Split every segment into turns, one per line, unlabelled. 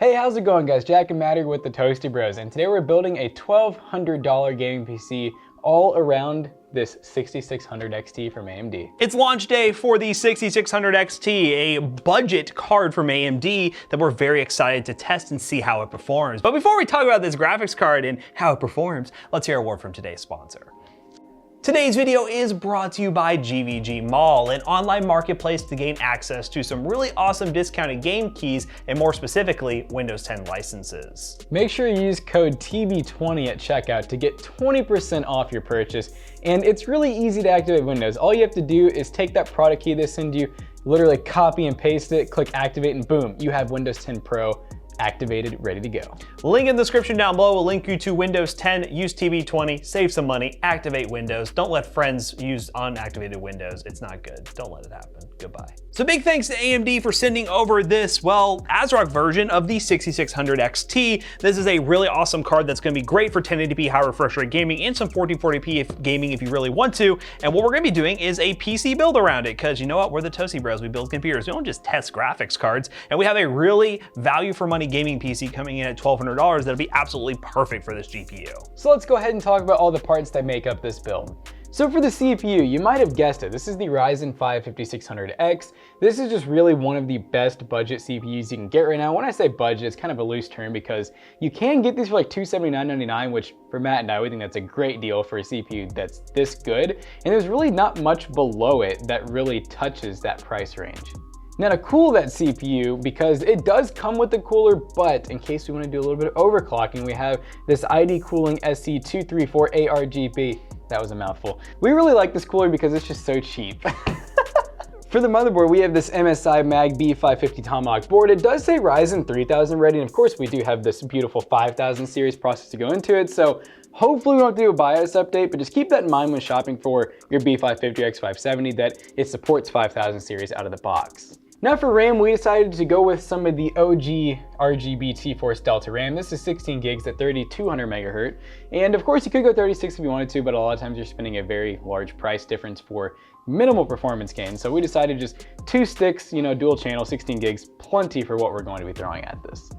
Hey, how's it going guys? Jack and Matt here with the Toasty Bros, and today we're building a $1,200 gaming PC all around this 6600 XT from AMD.
It's launch day for the 6600 XT, a budget card from AMD that we're very excited to test and see how it performs. But before we talk about this graphics card and how it performs, let's hear a word from today's sponsor. Today's video is brought to you by GVGMall, an online marketplace to gain access to some really awesome discounted game keys and more specifically, Windows 10 licenses.
Make sure you use code TB20 at checkout to get 20% off your purchase, and it's really easy to activate Windows. All you have to do is take that product key they send you, literally copy and paste it, click activate, and boom, you have Windows 10 Pro activated, ready to go.
Link in the description down below will link you to Windows 10, use TB20, save some money, activate Windows. Don't let friends use unactivated Windows. It's not good. Don't let it happen. Goodbye. So big thanks to AMD for sending over this, well, ASRock version of the 6600 XT. This is a really awesome card that's gonna be great for 1080p high refresh rate gaming and some 1440p gaming if you really want to. And what we're gonna be doing is a PC build around it, because you know what? We're the Toasty Bros. We build computers. We don't just test graphics cards. And we have a really value for money gaming PC coming in at $1,200 that'll be absolutely perfect for this GPU.
So let's go ahead and talk about all the parts that make up this build. So for the CPU, you might have guessed it, this is the Ryzen 5 5600X. This is just really one of the best budget CPUs you can get right now. When I say budget, it's kind of a loose term because you can get these for like $279.99, which for Matt and I, we think that's a great deal for a CPU that's this good. And there's really not much below it that really touches that price range. Now to cool that CPU, because it does come with the cooler, but in case we want to do a little bit of overclocking, we have this ID Cooling SC234 ARGB. That was a mouthful. We really like this cooler because it's just so cheap. For the motherboard, we have this MSI Mag B550 Tomahawk board. It does say Ryzen 3000 ready, and of course we do have this beautiful 5000 series processor to go into it, so hopefully we won't do a BIOS update, but just keep that in mind when shopping for your B550 or X570 that it supports 5000 series out of the box. Now for RAM, we decided to go with some of the OG RGB T-Force Delta RAM. This is 16 gigs at 3200 megahertz. And of course you could go 36 if you wanted to, but a lot of times you're spending a very large price difference for minimal performance gain. So we decided just 2 sticks, dual channel, 16 gigs, plenty for what we're going to be throwing at this.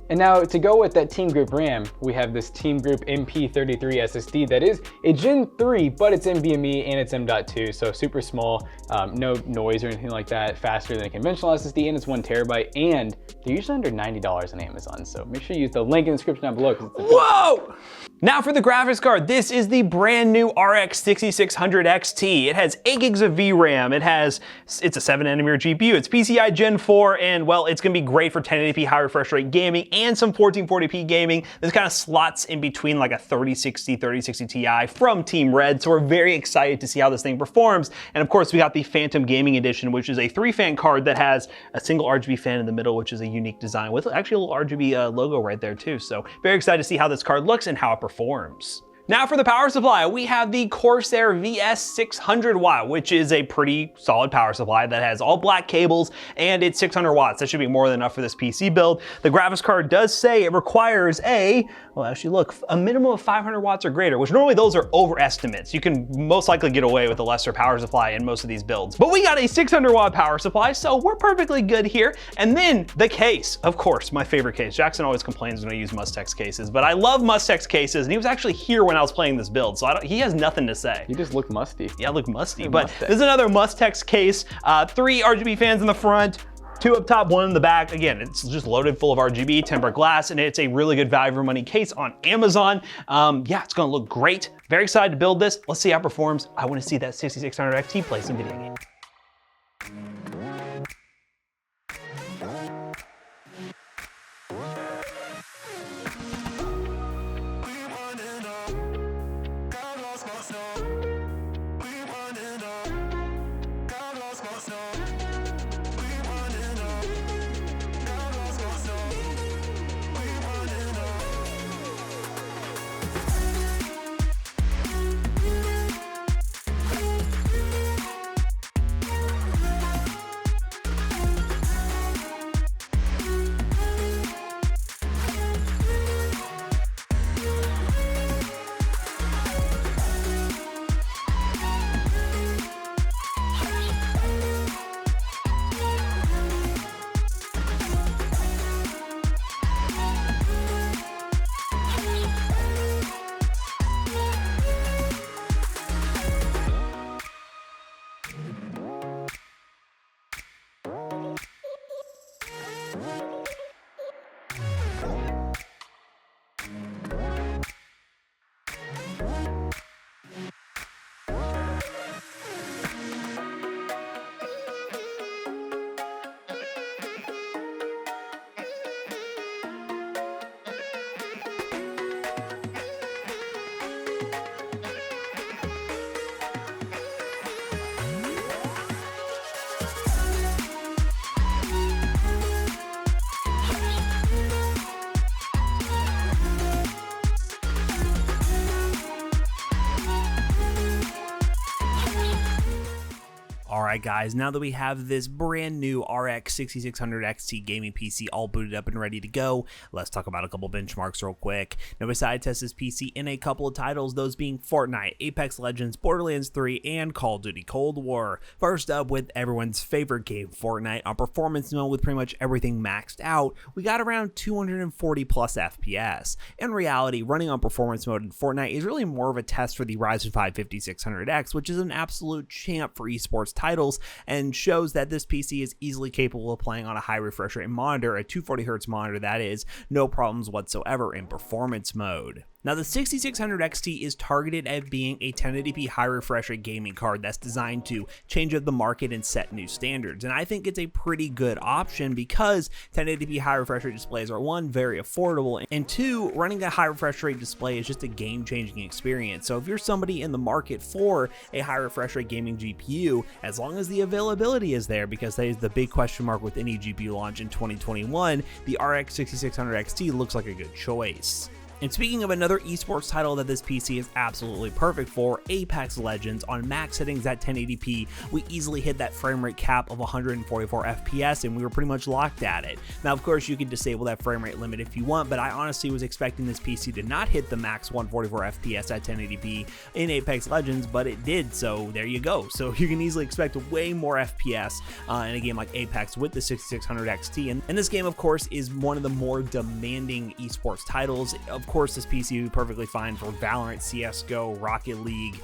And now to go with that TEAMGROUP RAM, we have this TEAMGROUP MP33 SSD that is a Gen 3, but it's NVMe and it's M.2, so super small, no noise or anything like that, faster than a conventional SSD, and it's 1 terabyte, and they're usually under $90 on Amazon, so make sure you use the link in the description down below.
Whoa! Now for the graphics card, this is the brand new RX 6600 XT. It has 8 gigs of VRAM, it's a 7nm GPU, it's PCI Gen 4, and well, it's gonna be great for 1080p high refresh rate gaming and some 1440p gaming. This kind of slots in between like a 3060 Ti from Team Red, so we're very excited to see how this thing performs. And of course, we got the Phantom Gaming Edition, which is a 3-fan card that has a single RGB fan in the middle, which is a unique design with actually a little RGB logo right there too. So very excited to see how this card looks and how it performs. Now for the power supply, we have the CORSAIR VS600 watt, which is a pretty solid power supply that has all black cables and it's 600 watts. That should be more than enough for this PC build. The graphics card does say it requires a minimum of 500 watts or greater, which normally those are overestimates. You can most likely get away with a lesser power supply in most of these builds. But we got a 600 watt power supply, so we're perfectly good here. And then the case, of course, my favorite case. Jackson always complains when I use MUSETEX cases, but I love MUSETEX cases, and he was actually here when I was playing this build, so he has nothing to say.
You just look musty.
Yeah, I look musty, but this is another MUSETEX case. 3 RGB fans in the front, 2 up top, 1 in the back. Again, it's just loaded full of RGB, tempered glass, and it's a really good value for money case on Amazon. Yeah, it's gonna look great. Very excited to build this. Let's see how it performs. I wanna see that 6600 XT play some video games. Alright guys, now that we have this brand new RX 6600 XT gaming PC all booted up and ready to go, let's talk about a couple benchmarks real quick. Now we decided to test this PC in a couple of titles, those being Fortnite, Apex Legends, Borderlands 3, and Call of Duty Cold War. First up with everyone's favorite game, Fortnite, on performance mode with pretty much everything maxed out, we got around 240 plus FPS. In reality, running on performance mode in Fortnite is really more of a test for the RYZEN 5 5600X, which is an absolute champ for esports titles and shows that this PC is easily capable of playing on a high refresh rate monitor, a 240Hz monitor that is, no problems whatsoever in performance mode. Now the 6600 XT is targeted at being a 1080p high refresh rate gaming card that's designed to change up the market and set new standards, and I think it's a pretty good option because 1080p high refresh rate displays are one, very affordable, and two, running a high refresh rate display is just a game-changing experience. So if you're somebody in the market for a high refresh rate gaming GPU, as long as the availability is there, because that is the big question mark with any GPU launch in 2021, the RX 6600 XT looks like a good choice. And speaking of another esports title that this PC is absolutely perfect for, Apex Legends, on max settings at 1080p, we easily hit that frame rate cap of 144 FPS and we were pretty much locked at it. Now of course you can disable that frame rate limit if you want, but I honestly was expecting this PC to not hit the max 144 FPS at 1080p in Apex Legends, but it did, so there you go. So you can easily expect way more FPS in a game like Apex with the 6600 XT, and this game of course is one of the more demanding esports titles. Of course, this PC would be perfectly fine for Valorant, CSGO, Rocket League,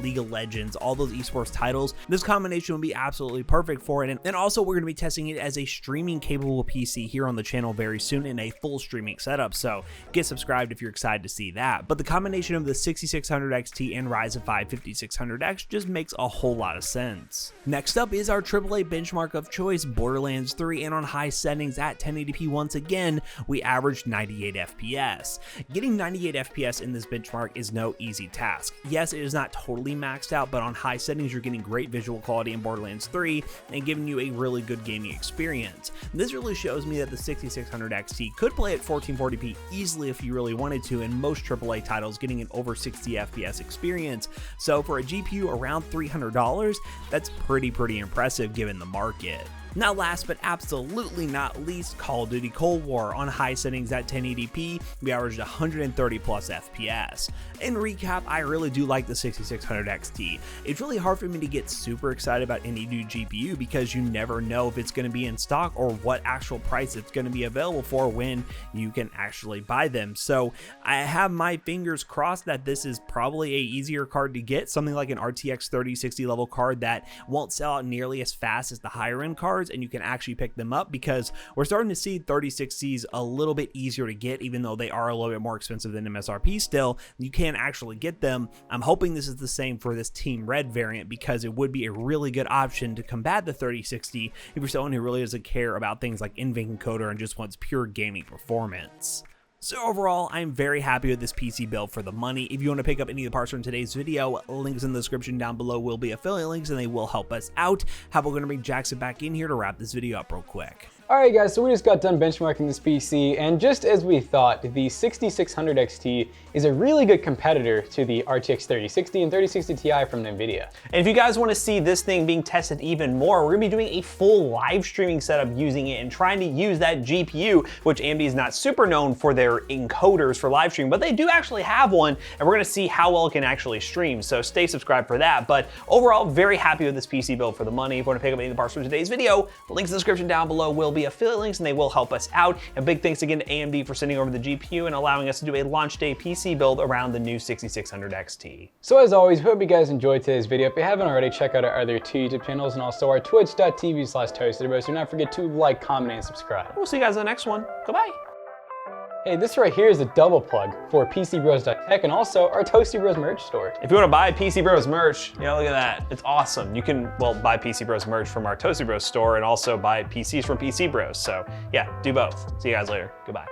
League of Legends, all those esports titles. This combination would be absolutely perfect for it. And also, we're going to be testing it as a streaming capable PC here on the channel very soon in a full streaming setup. So get subscribed if you're excited to see that. But the combination of the 6600 XT and RYZEN 5 5600X just makes a whole lot of sense. Next up is our AAA benchmark of choice, Borderlands 3, and on high settings at 1080p once again, we averaged 98 FPS. Getting 98 FPS in this benchmark is no easy task. Yes, it is not totally maxed out, but on high settings you're getting great visual quality in Borderlands 3 and giving you a really good gaming experience. This really shows me that the 6600 XT could play at 1440p easily if you really wanted to, and most AAA titles getting an over 60 FPS experience. So for a GPU around $300, that's pretty impressive given the market. Now last but absolutely not least, Call of Duty Cold War. On high settings at 1080p, we averaged 130 plus FPS. In recap, I really do like the 6600 XT. It's really hard for me to get super excited about any new GPU because you never know if it's going to be in stock or what actual price it's going to be available for when you can actually buy them. So I have my fingers crossed that this is probably a easier card to get, something like an RTX 3060 level card that won't sell out nearly as fast as the higher end cards, and you can actually pick them up because we're starting to see 3060s a little bit easier to get, even though they are a little bit more expensive than MSRP still. You can actually get them. I'm hoping this is the same for this Team Red variant because it would be a really good option to combat the 3060 if you're someone who really doesn't care about things like NVMe encoder and just wants pure gaming performance. So overall, I'm very happy with this PC build for the money. If you want to pick up any of the parts from today's video, links in the description down below will be affiliate links and they will help us out. How about we're going to bring Jackson back in here to wrap this video up real quick.
Alright guys, so we just got done benchmarking this PC, and just as we thought, the 6600 XT is a really good competitor to the RTX 3060 and 3060 Ti from NVIDIA.
And if you guys want to see this thing being tested even more, we're going to be doing a full live streaming setup using it and trying to use that GPU, which AMD is not super known for their encoders for live streaming, but they do actually have one, and we're going to see how well it can actually stream, so stay subscribed for that. But overall, very happy with this PC build for the money. If you want to pick up any of the parts from today's video, the links in the description down below will be affiliate links and they will help us out. And big thanks again to AMD for sending over the GPU and allowing us to do a launch day PC build around the new 6600 XT.
So as always, hope you guys enjoyed today's video. If you haven't already, check out our other two YouTube channels and also our twitch.tv/ToastedBros. Do not forget to like, comment, and subscribe.
We'll see you guys in the next one. Goodbye.
Hey, this right here is a double plug for PCBros.tech and also our Toasty Bros merch store.
If you want to buy PC Bros merch, you know, look at that. It's awesome. You can, well, buy PC Bros merch from our Toasty Bros store and also buy PCs from PC Bros. So yeah, do both. See you guys later. Goodbye.